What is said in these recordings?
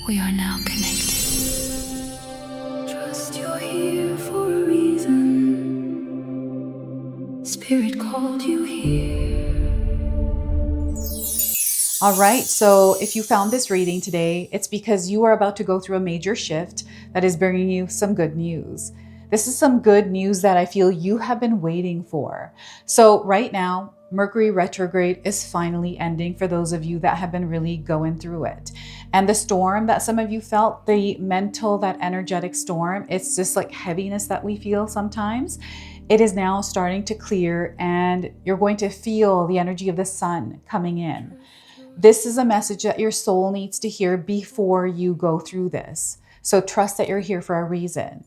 We are now connected. Trust you're here for a reason. Spirit called you here. All right, so if you found this reading today, it's because you are about to go through a major shift that is bringing you some good news. This is some good news that I feel you have been waiting for. So right now, Mercury retrograde is finally ending for those of you that have been really going through it. And the storm that some of you felt, the mental, that energetic storm, it's just like heaviness that we feel sometimes. It is now starting to clear, and you're going to feel the energy of the sun coming in. This is a message that your soul needs to hear before you go through this. So trust that you're here for a reason.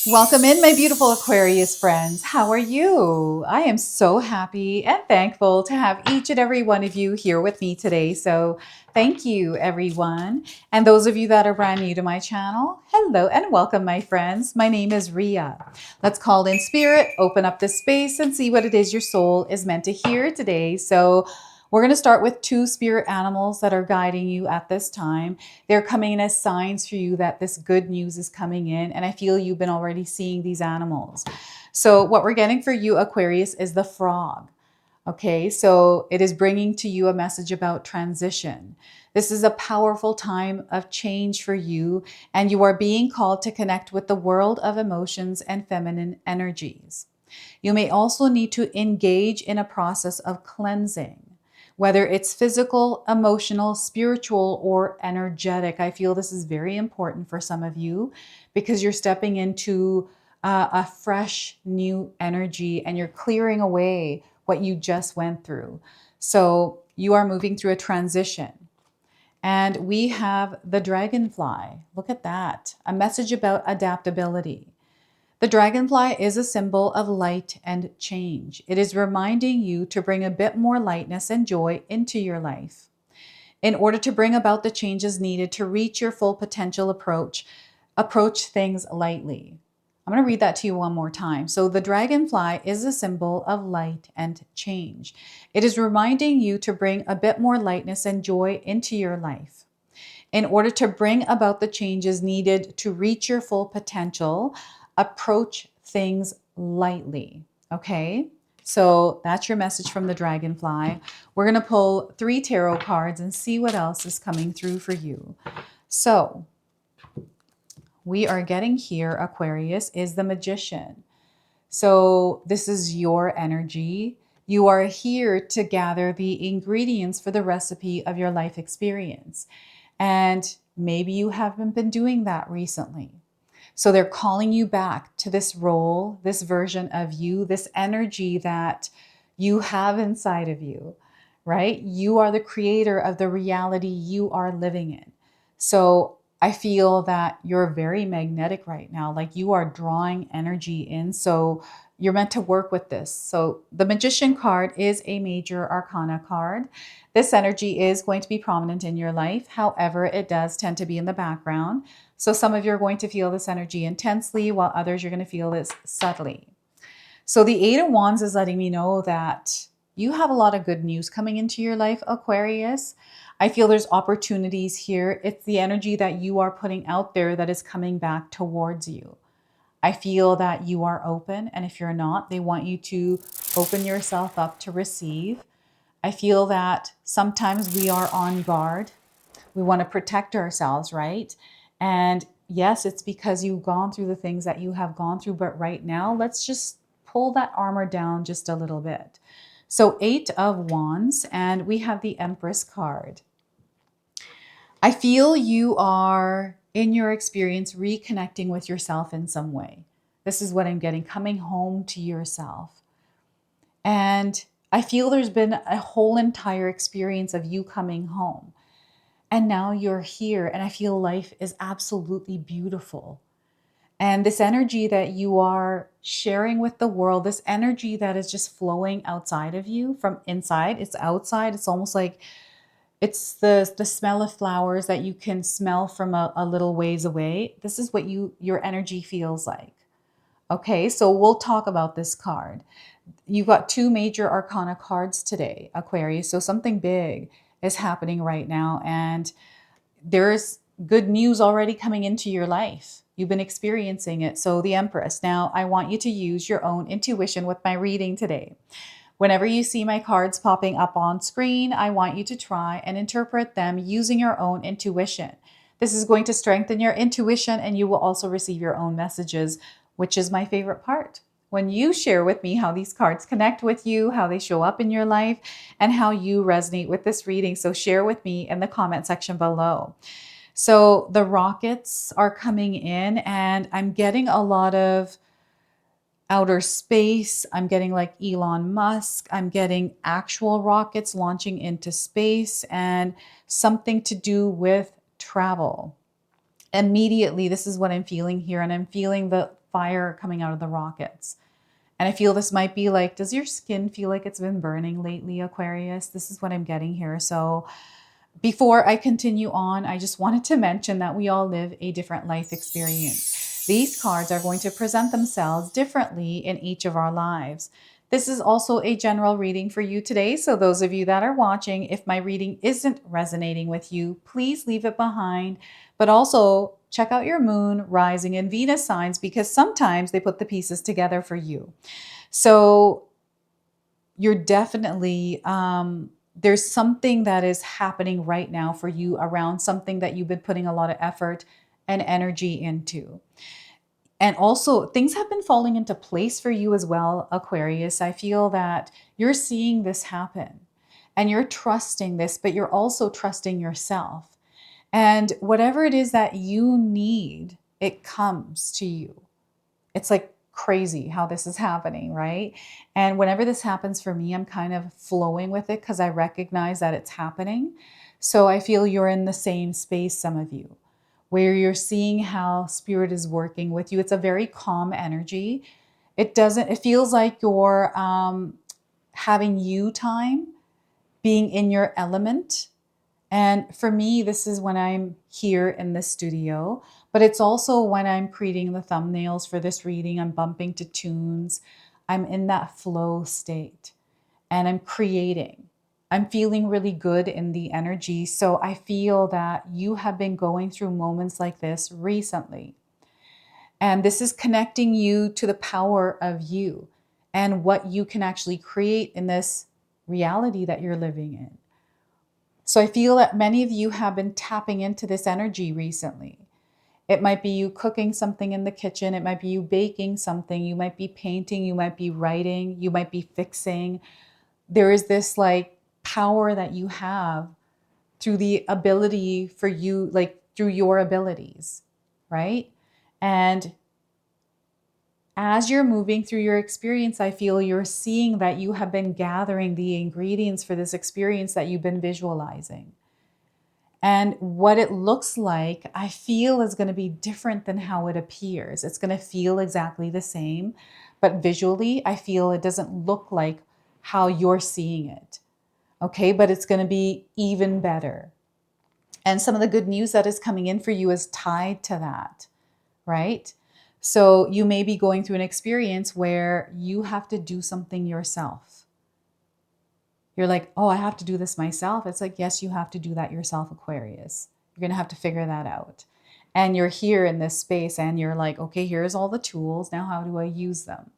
Welcome in, my beautiful Aquarius friends. How are you? I am so happy and thankful to have each and every one of you here with me today. So thank you, everyone. And those of you that are brand new to my channel, hello and welcome, my friends. My name is Ria. Let's call in spirit, open up the space, and see what it is your soul is meant to hear today. So we're going to start with two spirit animals that are guiding you at this time. They're coming in as signs for you that this good news is coming in. And I feel you've been already seeing these animals. So what we're getting for you, Aquarius, is the frog. Okay, so it is bringing to you a message about transition. This is a powerful time of change for you, and you are being called to connect with the world of emotions and feminine energies. You may also need to engage in a process of cleansing, whether it's physical, emotional, spiritual, or energetic. I feel this is very important for some of you because you're stepping into a fresh new energy and you're clearing away what you just went through. So you are moving through a transition. And we have the dragonfly. Look at that. A message about adaptability. The dragonfly is a symbol of light and change. It is reminding you to bring a bit more lightness and joy into your life. In order to bring about the changes needed to reach your full potential, approach things lightly. I'm going to read that to you one more time. So the dragonfly is a symbol of light and change. It is reminding you to bring a bit more lightness and joy into your life. In order to bring about the changes needed to reach your full potential, approach things lightly. Okay? So that's your message from the dragonfly. We're going to pull 3 tarot cards and see what else is coming through for you. So we are getting here, Aquarius, is the magician. So this is your energy. You are here to gather the ingredients for the recipe of your life experience. And maybe you haven't been doing that recently. So they're calling you back to this role, this version of you, this energy that you have inside of you, right? You are the creator of the reality you are living in. So I feel that you're very magnetic right now, like you are drawing energy in. So you're meant to work with this. So the Magician card is a major arcana card. This energy is going to be prominent in your life. However, it does tend to be in the background. So some of you are going to feel this energy intensely, while others you're going to feel this subtly. So the Eight of Wands is letting me know that you have a lot of good news coming into your life, Aquarius. I feel there's opportunities here. It's the energy that you are putting out there that is coming back towards you. I feel that you are open, and if you're not, they want you to open yourself up to receive. I feel that sometimes we are on guard. We want to protect ourselves, right? And yes, it's because you've gone through the things that you have gone through, but right now, let's just pull that armor down just a little bit. So 8 of Wands, and we have the Empress card. I feel you are, in your experience, reconnecting with yourself in some way. This is what I'm getting, coming home to yourself. And I feel there's been a whole entire experience of you coming home. And now you're here, and I feel life is absolutely beautiful. And this energy that you are sharing with the world, this energy that is just flowing outside of you from inside, it's outside. It's almost like it's the smell of flowers that you can smell from a little ways away. This is what your energy feels like. Okay, so we'll talk about this card. You've got 2 major arcana cards today, Aquarius. So something big is happening right now, and there's good news already coming into your life. You've been experiencing it. So, the Empress. Now, I want you to use your own intuition with my reading today. Whenever you see my cards popping up on screen, I want you to try and interpret them using your own intuition. This is going to strengthen your intuition, and you will also receive your own messages, which is my favorite part. When you share with me how these cards connect with you, how they show up in your life, and how you resonate with this reading. So share with me in the comment section below. So the rockets are coming in, and I'm getting a lot of outer space. I'm getting like Elon Musk. I'm getting actual rockets launching into space and something to do with travel. Immediately, this is what I'm feeling here, and I'm feeling the fire coming out of the rockets. And I feel this might be like, does your skin feel like it's been burning lately, Aquarius? This is what I'm getting here. So before I continue on, I just wanted to mention that we all live a different life experience. These cards are going to present themselves differently in each of our lives. This is also a general reading for you today. So those of you that are watching, if my reading isn't resonating with you, please leave it behind. But also check out your moon, rising, and Venus signs, because sometimes they put the pieces together for you. So you're definitely there's something that is happening right now for you around something that you've been putting a lot of effort and energy into. And also, things have been falling into place for you as well, Aquarius. I feel that you're seeing this happen and you're trusting this, but you're also trusting yourself. And whatever it is that you need, it comes to you. It's like crazy how this is happening, right? And whenever this happens for me, I'm kind of flowing with it because I recognize that it's happening. So I feel you're in the same space, some of you, where you're seeing how spirit is working with you. It's a very calm energy. It feels like you're having you time, being in your element. And for me, this is when I'm here in the studio, but it's also when I'm creating the thumbnails for this reading. I'm bumping to tunes. I'm in that flow state and I'm creating. I'm feeling really good in the energy. So I feel that you have been going through moments like this recently. And this is connecting you to the power of you and what you can actually create in this reality that you're living in. So I feel that many of you have been tapping into this energy recently. It might be you cooking something in the kitchen. It might be you baking something. You might be painting. You might be writing. You might be fixing. There is this like power that you have through the ability for you, like through your abilities, right? And as you're moving through your experience, I feel you're seeing that you have been gathering the ingredients for this experience that you've been visualizing. And what it looks like, I feel is going to be different than how it appears. It's going to feel exactly the same, but visually, I feel it doesn't look like how you're seeing it. Okay, but it's going to be even better. And some of the good news that is coming in for you is tied to that, right? So you may be going through an experience where you have to do something yourself. You're like, oh, I have to do this myself. It's like, yes, you have to do that yourself, Aquarius. You're going to have to figure that out. And you're here in this space and you're like, okay, here's all the tools. Now, how do I use them?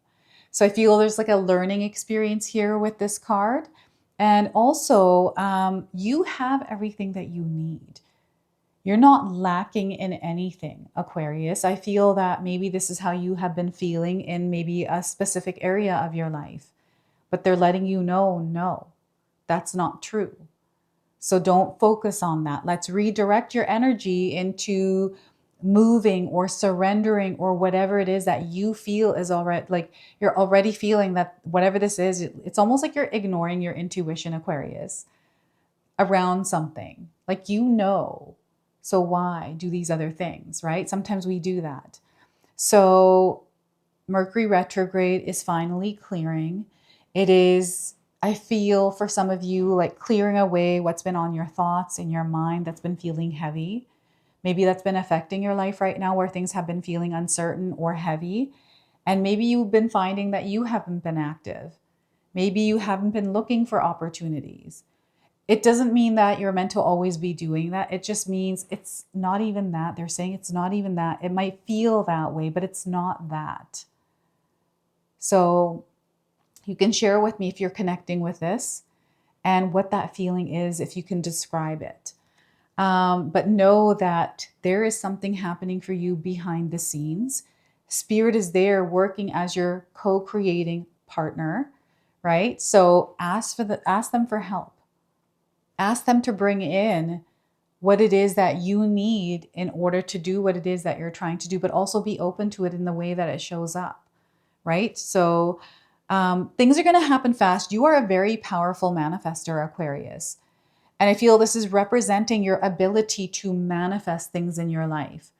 So I feel there's like a learning experience here with this card. And also, you have everything that you need. You're not lacking in anything, Aquarius. I feel that maybe this is how you have been feeling in maybe a specific area of your life, but they're letting you know, no, that's not true. So don't focus on that. Let's redirect your energy into moving or surrendering or whatever it is that you feel is already like you're already feeling that whatever this is, it's almost like you're ignoring your intuition, Aquarius, around something. Like, you know, so why do these other things, right? Sometimes we do that. So Mercury retrograde is finally clearing. It is, I feel for some of you, like clearing away what's been on your thoughts in your mind that's been feeling heavy. Maybe that's been affecting your life right now where things have been feeling uncertain or heavy. And maybe you've been finding that you haven't been active. Maybe you haven't been looking for opportunities. It doesn't mean that you're meant to always be doing that. It just means it's not even that. They're saying it's not even that. It might feel that way, but it's not that. So you can share with me if you're connecting with this and what that feeling is, if you can describe it. But know that there is something happening for you behind the scenes. Spirit is there working as your co-creating partner, right? So ask them for help. Ask them to bring in what it is that you need in order to do what it is that you're trying to do, but also be open to it in the way that it shows up, right? So things are going to happen fast. You are a very powerful manifester, Aquarius. And I feel this is representing your ability to manifest things in your life.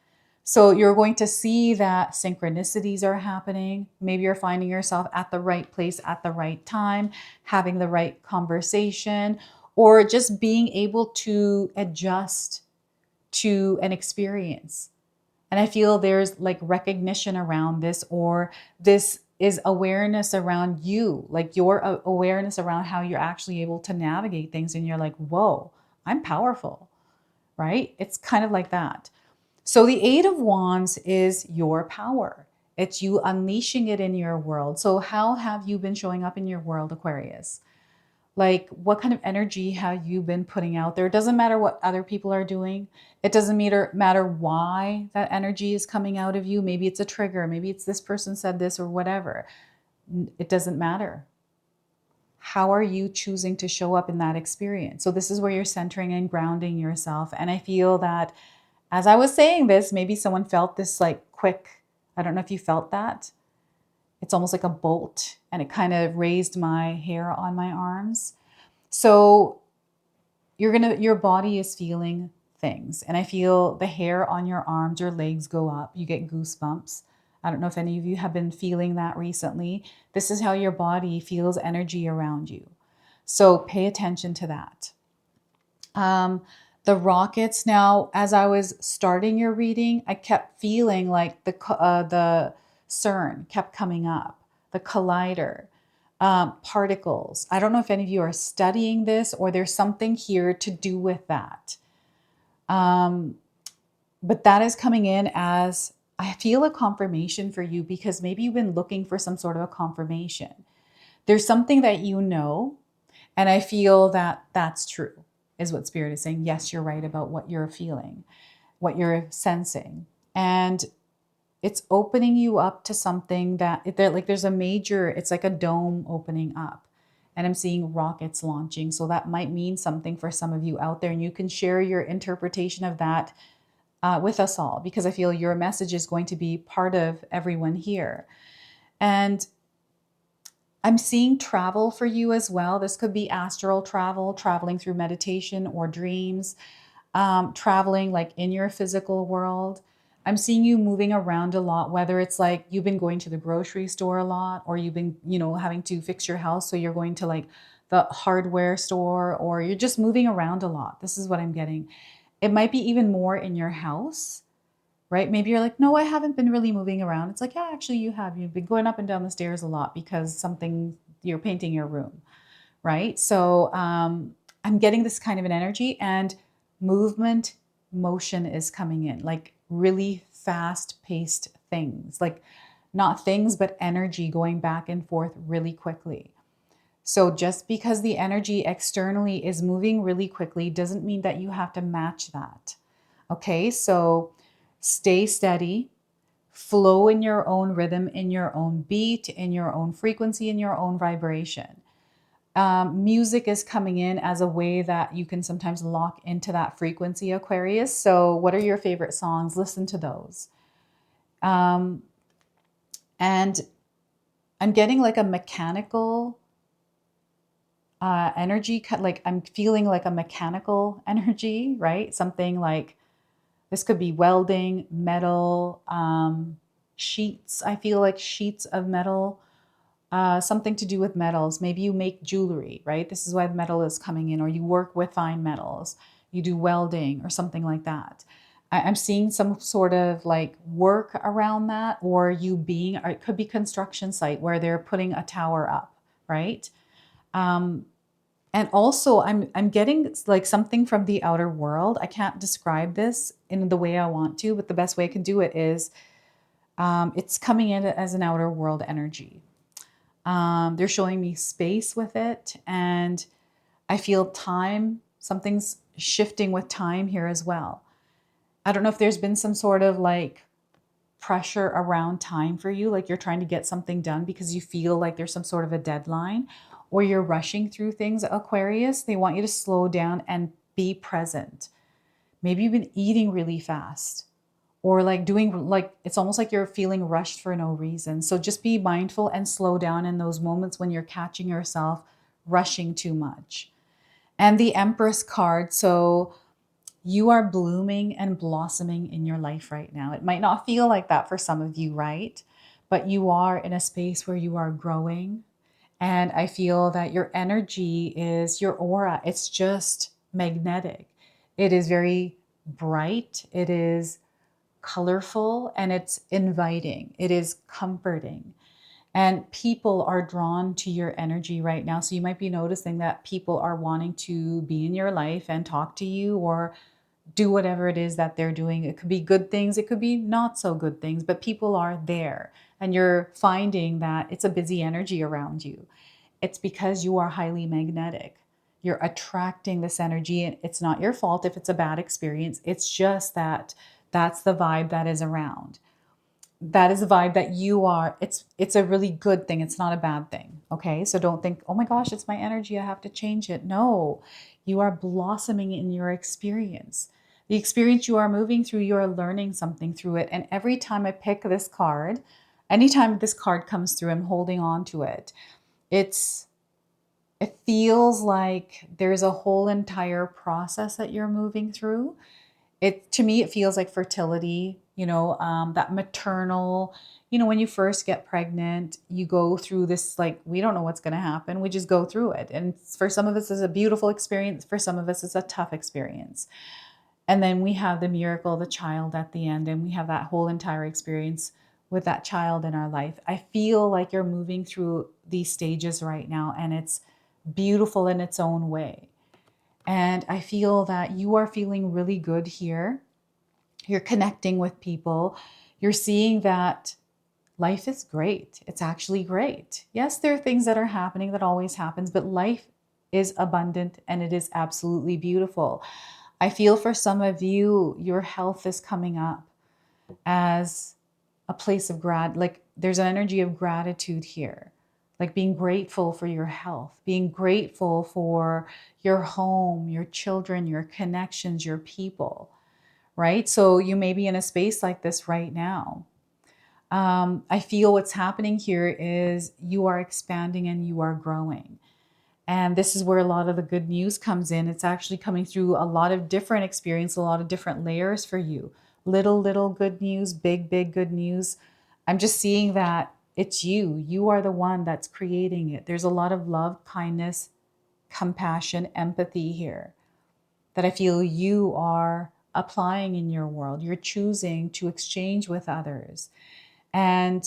So you're going to see that synchronicities are happening. Maybe you're finding yourself at the right place at the right time, having the right conversation, or just being able to adjust to an experience. And I feel there's like recognition around this, or this is awareness around you, like your awareness around how you're actually able to navigate things. And you're like, whoa, I'm powerful, right? It's kind of like that. So the Eight of Wands is your power. It's you unleashing it in your world. So how have you been showing up in your world, Aquarius? Like, what kind of energy have you been putting out there? It doesn't matter what other people are doing. It doesn't matter why that energy is coming out of you. Maybe it's a trigger. Maybe it's this person said this or whatever. It doesn't matter. How are you choosing to show up in that experience? So this is where you're centering and grounding yourself. And I feel that as I was saying this, maybe someone felt this like quick, I don't know if you felt that. It's almost like a bolt, and it kind of raised my hair on my arms. So your body is feeling things. And I feel the hair on your arms or legs go up. You get goosebumps. I don't know if any of you have been feeling that recently. This is how your body feels energy around you. So pay attention to that. The rockets. Now, as I was starting your reading, I kept feeling like the CERN kept coming up, the collider, particles. I don't know if any of you are studying this or there's something here to do with that. But that is coming in as, I feel, a confirmation for you, because maybe you've been looking for some sort of a confirmation. There's something that you know, and I feel that that's true, is what Spirit is saying. Yes, you're right about what you're feeling, what you're sensing. And it's opening you up to something that like there's a major, it's like a dome opening up. And I'm seeing rockets launching. So that might mean something for some of you out there. And you can share your interpretation of that with us all, because I feel your message is going to be part of everyone here. And I'm seeing travel for you as well. This could be astral travel, traveling through meditation or dreams, traveling like in your physical world. I'm seeing you moving around a lot, whether it's like you've been going to the grocery store a lot, or you've been, having to fix your house. So you're going to like the hardware store, or you're just moving around a lot. This is what I'm getting. It might be even more in your house, right? Maybe you're like, no, I haven't been really moving around. It's like, yeah, actually you have. You've been going up and down the stairs a lot because you're painting your room, right? So I'm getting this kind of an energy, and movement, motion is coming in, like really fast paced things, like not things, but energy going back and forth really quickly. So just because the energy externally is moving really quickly doesn't mean that you have to match that. Okay, so stay steady, flow in your own rhythm, in your own beat, in your own frequency, in your own vibration. Music is coming in as a way that you can sometimes lock into that frequency, Aquarius. So what are your favorite songs? Listen to those. And I'm getting like a mechanical energy, like I'm feeling like a mechanical energy, right? Something like, this could be welding, metal, sheets. I feel like sheets of metal, something to do with metals. Maybe you make jewelry, right? This is why the metal is coming in, or you work with fine metals. You do welding or something like that. I'm seeing some sort of like work around that, or or it could be construction site where they're putting a tower up, right? And also I'm getting like something from the outer world. I can't describe this in the way I want to, but the best way I can do it is it's coming in as an outer world energy. They're showing me space with it, and I feel time, something's shifting with time here as well. I don't know if there's been some sort of like pressure around time for you, like you're trying to get something done because you feel like there's some sort of a deadline, or you're rushing through things, Aquarius. They want you to slow down and be present. Maybe you've been eating really fast, or like doing like it's almost like you're feeling rushed for no reason. So just be mindful and slow down in those moments when you're catching yourself rushing too much. And the Empress card. So you are blooming and blossoming in your life right now. It might not feel like that for some of you, right? But you are in a space where you are growing. And I feel that your energy is your aura. It's just magnetic. It is very bright. It is colorful, and it's inviting. It is comforting. And people are drawn to your energy right now. So you might be noticing that people are wanting to be in your life and talk to you or do whatever it is that they're doing. It could be good things, it could be not so good things, but people are there. And you're finding that it's a busy energy around you. It's because you are highly magnetic. You're attracting this energy, and it's not your fault if it's a bad experience. It's just that that's the vibe that is around. That is a vibe that you are. It's a really good thing. It's not a bad thing. Okay? So don't think, "Oh my gosh, it's my energy. I have to change it." No. You are blossoming in your experience. The experience you are moving through, you are learning something through it. And every time I pick this card, anytime this card comes through, I'm holding on to it. It's it feels like there's a whole entire process that you're moving through. It to me, it feels like fertility, that maternal, when you first get pregnant, you go through this, like, we don't know what's going to happen. We just go through it. And for some of us, it's a beautiful experience. For some of us, it's a tough experience. And then we have the miracle, the child at the end, and we have that whole entire experience with that child in our life. I feel like you're moving through these stages right now, and it's beautiful in its own way. And I feel that you are feeling really good here. You're connecting with people. You're seeing that life is great. It's actually great. Yes, there are things that are happening that always happens, but life is abundant and it is absolutely beautiful. I feel for some of you, your health is coming up as a place of like there's an energy of gratitude here, like being grateful for your health, being grateful for your home, your children, your connections, your people, right? So you may be in a space like this right now. I feel what's happening here is you are expanding and you are growing. And this is where a lot of the good news comes in. It's actually coming through a lot of different experience, a lot of different layers for you. Little good news, big good news. I'm just seeing that it's you. You are the one that's creating it. There's a lot of love, kindness, compassion, empathy here that I feel you are applying in your world. You're choosing to exchange with others. And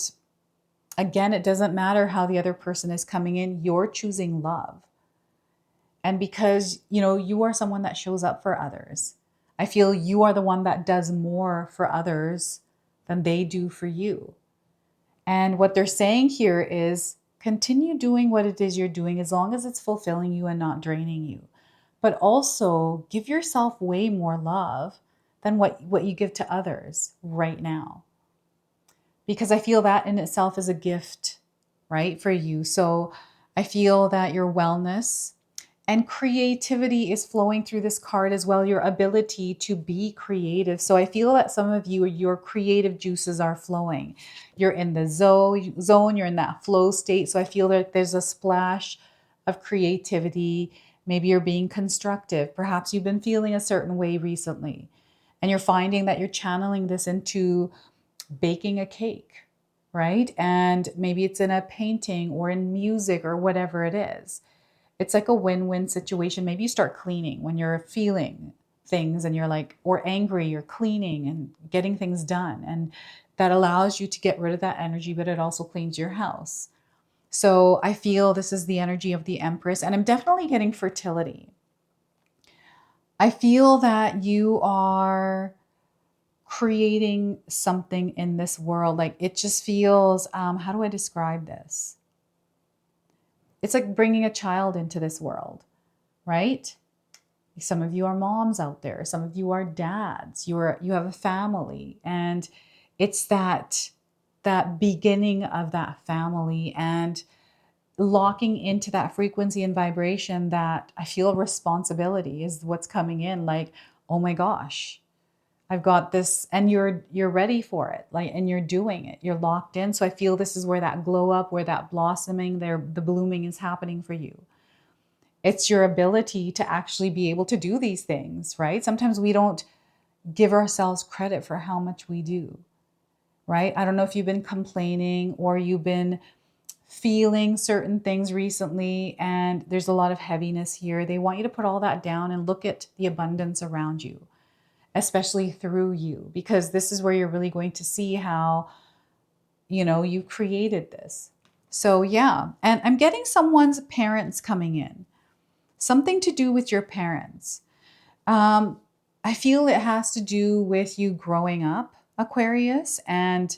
again, it doesn't matter how the other person is coming in, you're choosing love. And because, you are someone that shows up for others. I feel you are the one that does more for others than they do for you. And what they're saying here is continue doing what it is you're doing as long as it's fulfilling you and not draining you. But also give yourself way more love than what you give to others right now. Because I feel that in itself is a gift, right, for you. So I feel that your wellness and creativity is flowing through this card as well, your ability to be creative. So I feel that some of you, your creative juices are flowing. You're in the zone, you're in that flow state. So I feel that there's a splash of creativity. Maybe you're being constructive. Perhaps you've been feeling a certain way recently, and you're finding that you're channeling this into baking a cake, right? And maybe it's in a painting or in music or whatever it is. It's like a win-win situation. Maybe you start cleaning when you're feeling things and you're like, or angry, you're cleaning and getting things done. And that allows you to get rid of that energy, but it also cleans your house. So I feel this is the energy of the Empress, and I'm definitely getting fertility. I feel that you are creating something in this world. Like it just feels, how do I describe this? It's like bringing a child into this world, right? Some of you are moms out there. Some of you are dads. You have a family, and it's that beginning of that family and locking into that frequency and vibration that I feel responsibility is what's coming in. Like, oh my gosh, I've got this, and you're ready for it, like, and you're doing it. You're locked in. So I feel this is where that glow up, where that blossoming, there, the blooming is happening for you. It's your ability to actually be able to do these things, right? Sometimes we don't give ourselves credit for how much we do, right? I don't know if you've been complaining or you've been feeling certain things recently, and there's a lot of heaviness here. They want you to put all that down and look at the abundance around you, especially through you, because this is where you're really going to see how, you created this. So, yeah. And I'm getting someone's parents coming in, something to do with your parents. I feel it has to do with you growing up, Aquarius, and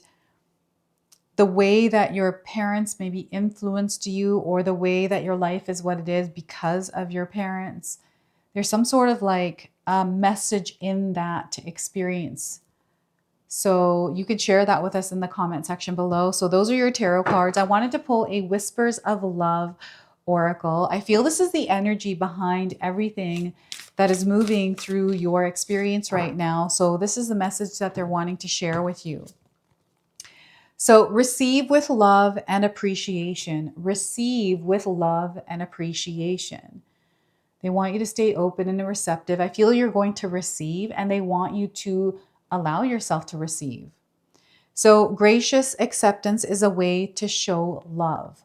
the way that your parents maybe influenced you, or the way that your life is what it is because of your parents. There's some sort of like a message in that to experience. So you could share that with us in the comment section below. So those are your tarot cards. I wanted to pull a Whispers of Love oracle. I feel this is the energy behind everything that is moving through your experience right now. So this is the message that they're wanting to share with you. So receive with love and appreciation. Receive with love and appreciation. They want you to stay open and receptive. I feel you're going to receive, and they want you to allow yourself to receive. So gracious acceptance is a way to show love.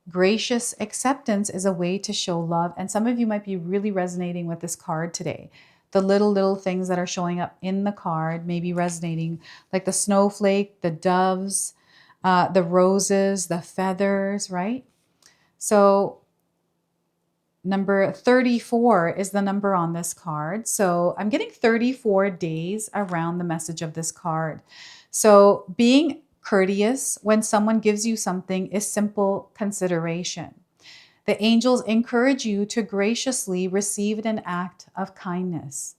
Gracious acceptance is a way to show love. And some of you might be really resonating with this card today. The little things that are showing up in the card may be resonating, like the snowflake, the doves, the roses, the feathers, right? So number 34 is the number on this card. So I'm getting 34 days around the message of this card. So being courteous when someone gives you something is simple consideration. The angels encourage you to graciously receive an act of kindness.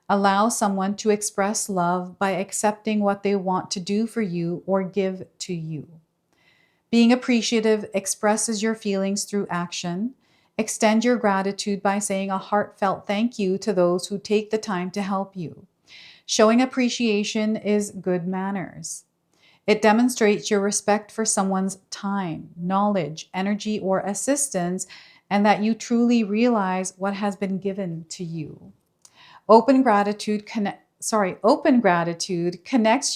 Allow someone to express love by accepting what they want to do for you or give to you. Being appreciative expresses your feelings through action. Extend your gratitude by saying a heartfelt thank you to those who take the time to help you. Showing appreciation is good manners. It demonstrates your respect for someone's time, knowledge, energy, or assistance, and that you truly realize what has been given to you. Open gratitude connects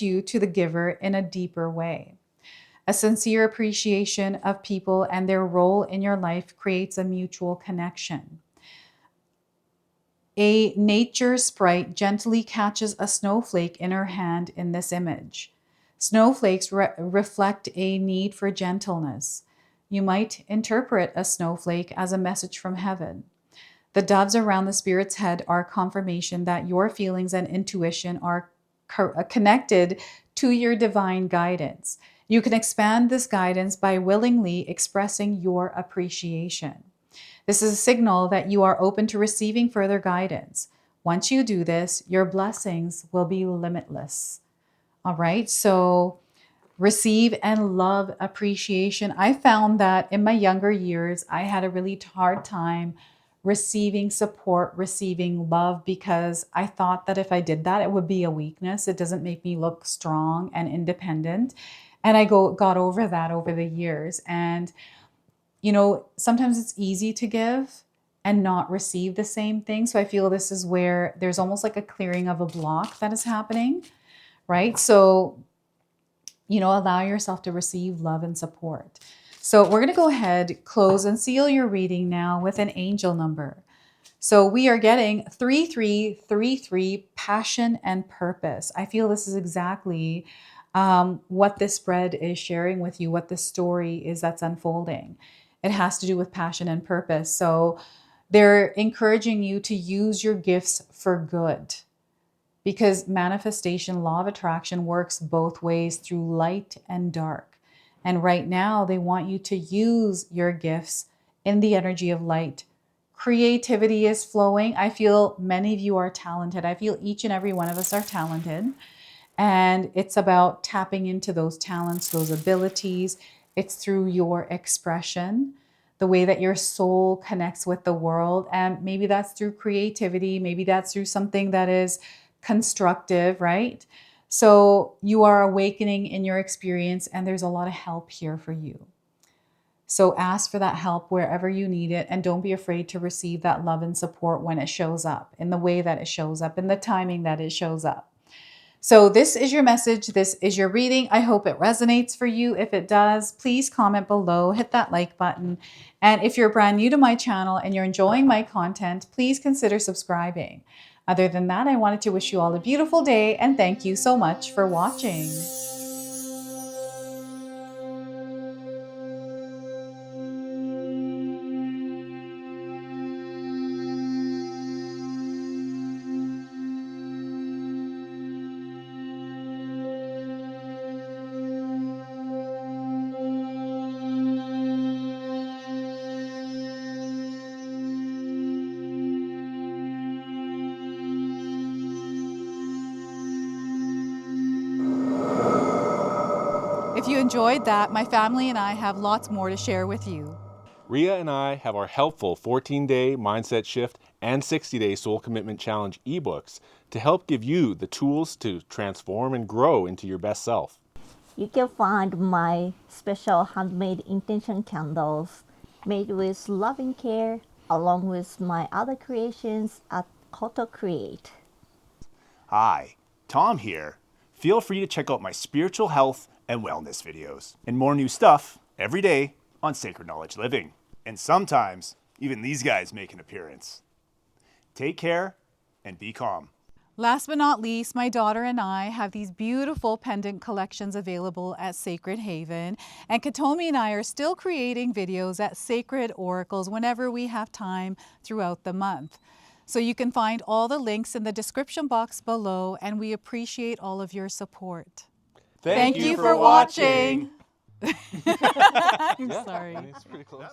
you to the giver in a deeper way. A sincere appreciation of people and their role in your life creates a mutual connection. A nature sprite gently catches a snowflake in her hand in this image. Snowflakes reflect a need for gentleness. You might interpret a snowflake as a message from heaven. The doves around the spirit's head are confirmation that your feelings and intuition are connected to your divine guidance. You can expand this guidance by willingly expressing your appreciation. This is a signal that you are open to receiving further guidance. Once you do this, your blessings will be limitless. All right, so receive and love appreciation. I found that in my younger years, I had a really hard time receiving support, receiving love, because I thought that if I did that, it would be a weakness. It doesn't make me look strong and independent. And I got over that over the years. And, sometimes it's easy to give and not receive the same thing. So I feel this is where there's almost like a clearing of a block that is happening, right? So, allow yourself to receive love and support. So we're going to go ahead, close and seal your reading now with an angel number. So we are getting 3333, passion and purpose. I feel this is exactly what this spread is sharing with you, what the story is that's unfolding. It has to do with passion and purpose. So they're encouraging you to use your gifts for good, because manifestation, law of attraction, works both ways, through light and dark. And right now, they want you to use your gifts in the energy of light. Creativity is flowing. I feel many of you are talented. I feel each and every one of us are talented. And it's about tapping into those talents, those abilities. It's through your expression, the way that your soul connects with the world. And maybe that's through creativity. Maybe that's through something that is constructive, right? So you are awakening in your experience, and there's a lot of help here for you. So ask for that help wherever you need it, and don't be afraid to receive that love and support when it shows up, in the way that it shows up, in the timing that it shows up. So this is your message. This is your reading. I hope it resonates for you. If it does, please comment below, hit that like button. And if you're brand new to my channel and you're enjoying my content, please consider subscribing. Other than that, I wanted to wish you all a beautiful day, and thank you so much for watching. If you enjoyed that, my family and I have lots more to share with you. Ria and I have our helpful 14-day mindset shift and 60-day soul commitment challenge ebooks to help give you the tools to transform and grow into your best self. You can find my special handmade intention candles made with loving care, along with my other creations at Koto Create. Hi, Tom here. Feel free to check out my spiritual health and wellness videos and more new stuff every day on Sacred Knowledge Living. And sometimes even these guys make an appearance. Take care and be calm. Last but not least, my daughter and I have these beautiful pendant collections available at Sacred Haven. And Katomi and I are still creating videos at Sacred Oracles whenever we have time throughout the month. So you can find all the links in the description box below, and we appreciate all of your support. Thank you for watching. I'm sorry. It's pretty close.